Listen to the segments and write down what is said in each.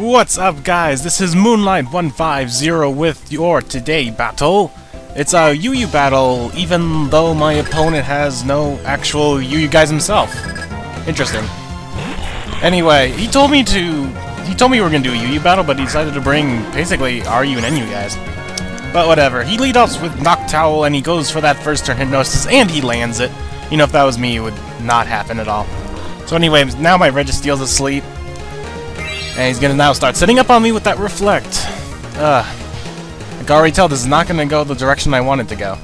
What's up, guys? This is Moonlight150 with your today battle. It's a Yu battle, even though my opponent has no actual Yu guys himself. Interesting. Anyway, he told me we were gonna do a Yu battle, but he decided to bring basically RU and NU guys. But whatever. He lead offs with Noctowl, and he goes for that first turn Hypnosis, and he lands it. You know, if that was me, it would not happen at all. So anyway, now my Registeel's asleep. And he's gonna now start setting up on me with that Reflect. I can already tell this is not gonna go the direction I want it to go.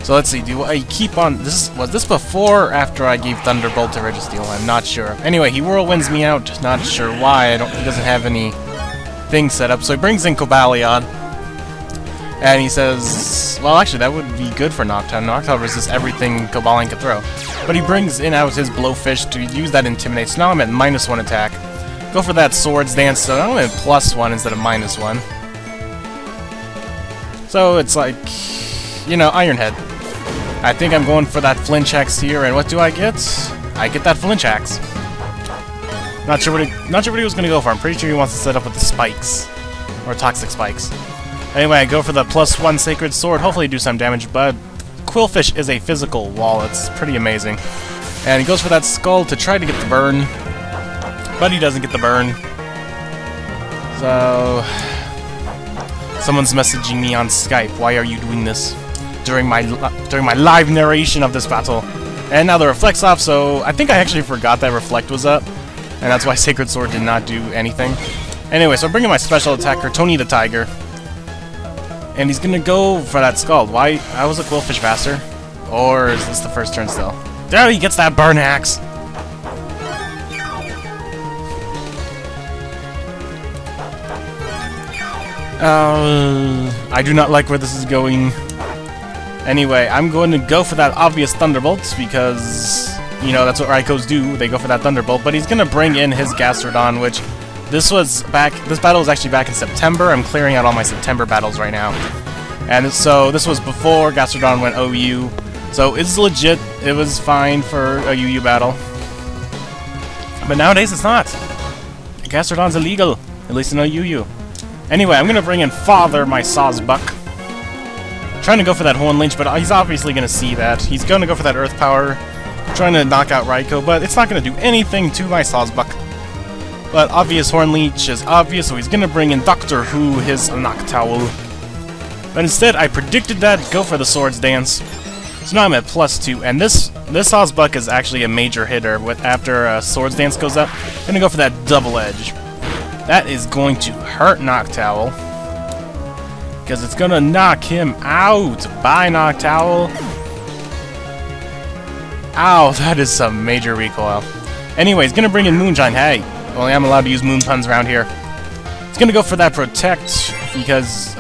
So let's see, do I keep on... Was this before or after I gave Thunderbolt to Registeel? I'm not sure. Anyway, he Whirlwinds me out, not sure why. He doesn't have any thing set up. So he brings in Cobalion. And he says... Well, actually, that would be good for Noctowl. Noctowl resists everything Cobalion could throw. But he brings in out his Blowfish to use that Intimidate. So now I'm at -1 attack. Go for that Swords Dance, so I'm at +1 instead of -1. So it's like, you know, Iron Head. I think I'm going for that Flinch Axe here, and what do I get? I get that Flinch Axe. Not sure what he was gonna go for. I'm pretty sure he wants to set up with the spikes. Or Toxic Spikes. Anyway, I go for the +1 Sacred Sword, hopefully do some damage, but Quillfish is a physical wall. It's pretty amazing. And he goes for that Skull to try to get the burn. But he doesn't get the burn. So... Someone's messaging me on Skype. Why are you doing this? During my live narration of this battle. And now the Reflect's off, so I think I actually forgot that Reflect was up. And that's why Sacred Sword did not do anything. Anyway, so I'm bringing my special attacker, Tony the Tiger. And he's gonna go for that Skull. Why? How was a Quillfish faster? Or is this the first turn still? There, he gets that Burn Axe! I do not like where this is going. Anyway, I'm going to go for that obvious Thunderbolt because, you know, that's what Raikos do. They go for that Thunderbolt, but he's going to bring in his Gastrodon, which this battle was actually back in September. I'm clearing out all my September battles right now. And so this was before Gastrodon went OU. So it's legit. It was fine for a UU battle. But nowadays it's not. Gastrodon's illegal, at least in a UU. Anyway, I'm gonna bring in Father, my Sawsbuck. Trying to go for that Horn Leech, but he's obviously gonna see that. He's gonna go for that Earth Power, trying to knock out Raikou, but it's not gonna do anything to my Sawsbuck. But obvious Horn Leech is obvious, so he's gonna bring in Doctor Who, his Noctowl. But instead, I predicted that, go for the Swords Dance. So now I'm at +2, and this Sawsbuck is actually a major hitter. After Swords Dance goes up, I'm gonna go for that Double Edge. That is going to hurt Noctowl. Because it's going to knock him out. Bye, Noctowl. Ow, that is some major recoil. Anyway, he's going to bring in Moonshine. Hey, only I'm allowed to use Moon Puns around here. He's going to go for that Protect. Because,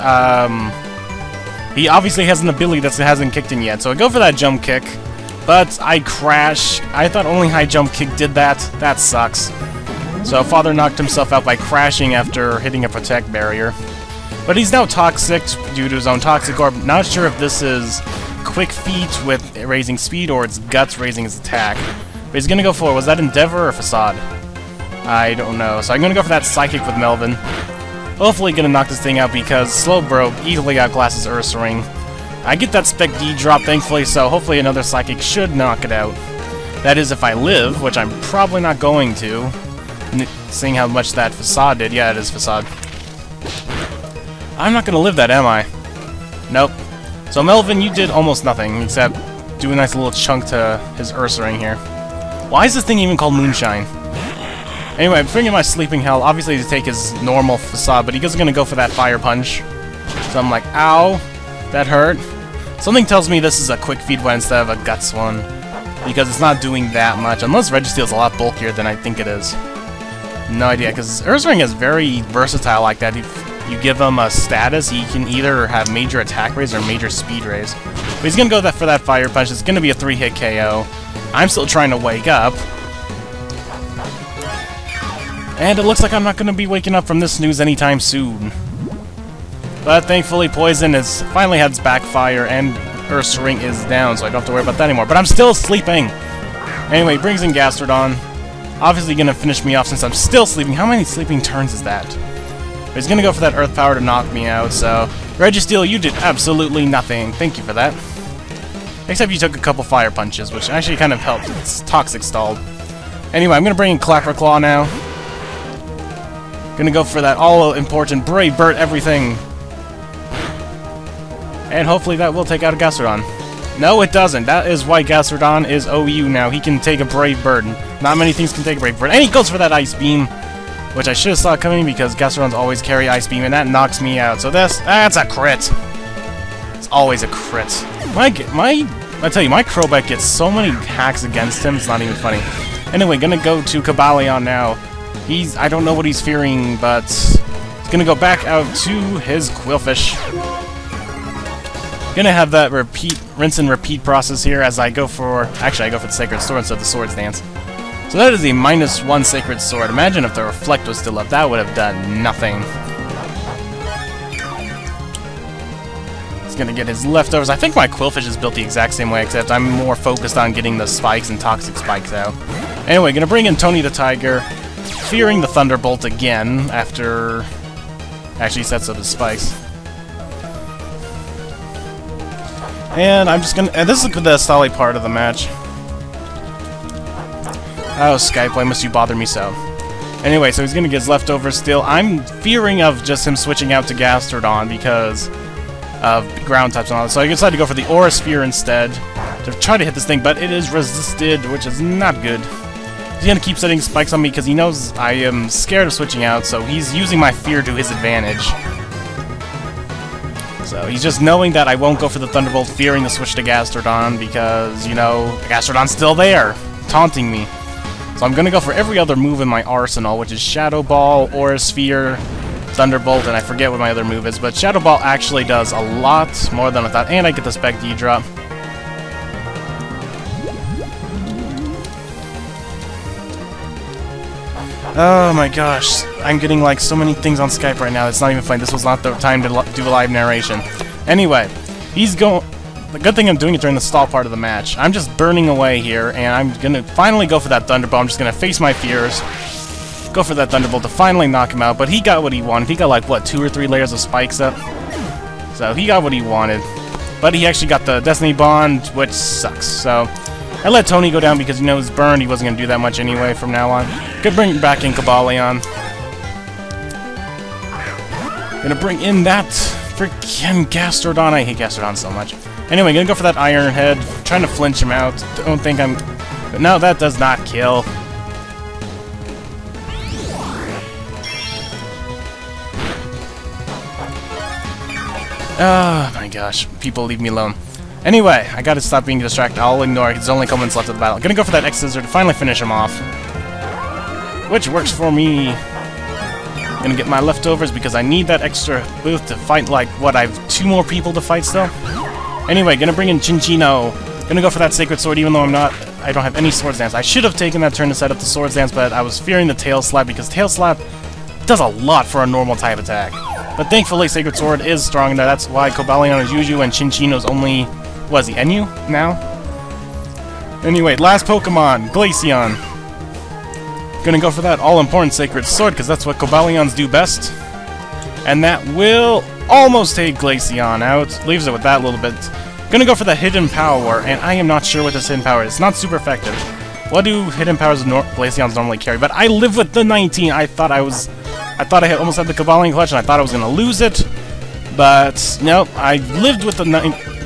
he obviously has an ability that hasn't kicked in yet. So I go for that Jump Kick. But I crash. I thought only High Jump Kick did that. That sucks. So Father knocked himself out by crashing after hitting a Protect barrier. But he's now Toxic due to his own Toxic Orb. Not sure if this is Quick Feet with raising speed or it's Guts raising his attack. But he's gonna go for, was that Endeavor or Facade? I don't know. So I'm gonna go for that Psychic with Melvin. Hopefully gonna knock this thing out because Slowbro easily outclasses Ursaring. I get that Spec D drop thankfully, so hopefully another Psychic should knock it out. That is if I live, which I'm probably not going to. Seeing how much that Facade did. Yeah, it is Facade. I'm not gonna live that, am I? Nope. So Melvin, you did almost nothing, except do a nice little chunk to his Ursaring here. Why is this thing even called Moonshine? Anyway, I'm bringing my Sleeping Hell, obviously to take his normal Facade, but he's gonna go for that Fire Punch. So I'm like, ow, that hurt. Something tells me this is a Quick Feed one instead of a Guts one, because it's not doing that much, unless Registeel's a lot bulkier than I think it is. No idea, because Ursaring is very versatile like that. If you give him a status, he can either have major attack raise or major speed raise. But he's going to go for that Fire Punch. It's going to be a 3-hit KO. I'm still trying to wake up. And it looks like I'm not going to be waking up from this news anytime soon. But thankfully, Poison is finally had its backfire, and Ursaring is down, so I don't have to worry about that anymore. But I'm still sleeping! Anyway, he brings in Gastrodon. Obviously gonna finish me off since I'm still sleeping. How many sleeping turns is that? But he's gonna go for that Earth Power to knock me out, so... Registeel, you did absolutely nothing. Thank you for that. Except you took a couple Fire Punches, which actually kind of helped. It's Toxic stalled. Anyway, I'm gonna bring in Clapper Claw now. Gonna go for that all-important Brave Bird everything. And hopefully that will take out a Gastrodon. No, it doesn't. That is why Gastrodon is OU now. He can take a Brave Bird. Not many things can take a Brave Bird. And he goes for that Ice Beam, which I should have saw coming because Gastrodons always carry Ice Beam, and that knocks me out. So that's a crit. It's always a crit. I tell you, my Crobat gets so many hacks against him, it's not even funny. Anyway, gonna go to Cobalion now. I don't know what he's fearing, but he's gonna go back out to his Quillfish. Gonna have that rinse and repeat process here as I go for... Actually, I go for the Sacred Sword instead of the Swords Dance. So that is a -1 Sacred Sword. Imagine if the Reflect was still up. That would have done nothing. He's gonna get his leftovers. I think my Quillfish is built the exact same way, except I'm more focused on getting the spikes and toxic spikes out. Anyway, gonna bring in Tony the Tiger, fearing the Thunderbolt again after... Actually sets up his spikes. And I'm just gonna... And this is the Stolly part of the match. Oh, Skype, why must you bother me so? Anyway, so he's gonna get his leftovers still. I'm fearing of just him switching out to Gastrodon because of ground types and all that. So I decided to go for the Aura Sphere instead to try to hit this thing, but it is resisted, which is not good. He's gonna keep setting spikes on me because he knows I am scared of switching out, so he's using my fear to his advantage. So he's just knowing that I won't go for the Thunderbolt, fearing the switch to Gastrodon because, you know, Gastrodon's still there, taunting me. So I'm gonna go for every other move in my arsenal, which is Shadow Ball, Aura Sphere, Thunderbolt, and I forget what my other move is, but Shadow Ball actually does a lot more than I thought, and I get the Spec D-Drop. Oh my gosh, I'm getting like so many things on Skype right now, it's not even funny. This was not the time to do a live narration. Anyway, he's going... The good thing I'm doing it during the stall part of the match. I'm just burning away here, and I'm gonna finally go for that Thunderbolt. I'm just gonna face my fears, go for that Thunderbolt to finally knock him out, but he got what he wanted. He got like, what, 2 or 3 layers of spikes up? So he got what he wanted. But he actually got the Destiny Bond, which sucks, so... I let Tony go down because he knows burned. He wasn't going to do that much anyway from now on. Gonna bring back in Cobalion. Gonna bring in that freaking Gastrodon. I hate Gastrodon so much. Anyway, gonna go for that Iron Head. Trying to flinch him out. Don't think I'm... But no, that does not kill. Oh my gosh. People leave me alone. Anyway, I gotta stop being distracted. I'll ignore it. There's only a couple minutes left of the battle. Gonna go for that X-Scissor to finally finish him off. Which works for me. Gonna get my leftovers because I need that extra boost to fight, like, what, I have 2 more people to fight still? Anyway, gonna bring in Chinchino. Gonna go for that Sacred Sword even though I don't have any Swords Dance. I should have taken that turn to set up the Swords Dance, but I was fearing the Tail Slap because Tail Slap does a lot for a normal type attack. But thankfully, Sacred Sword is strong enough. That's why Cobalion is Juju and Chinchino's only... What is he, Enu now? Anyway, last Pokemon, Glaceon. Gonna go for that all-important Sacred Sword, because that's what Cobalions do best. And that will almost take Glaceon out. Leaves it with that little bit. Gonna go for the Hidden Power, and I am not sure what this Hidden Power is. It's not super effective. What do Hidden Powers Glaceons normally carry? But I live with the 19. I thought I almost had the Cobalion clutch, and I thought I was gonna lose it. But, no, I lived with the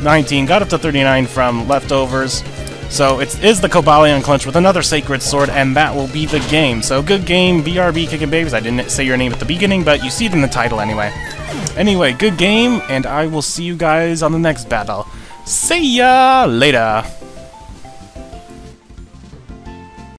19, got up to 39 from leftovers. So it is the Cobalion clutch with another Sacred Sword, and that will be the game. So good game, Brbkickinbabies. I didn't say your name at the beginning, but you see it in the title anyway. Anyway, good game, and I will see you guys on the next battle. See ya later!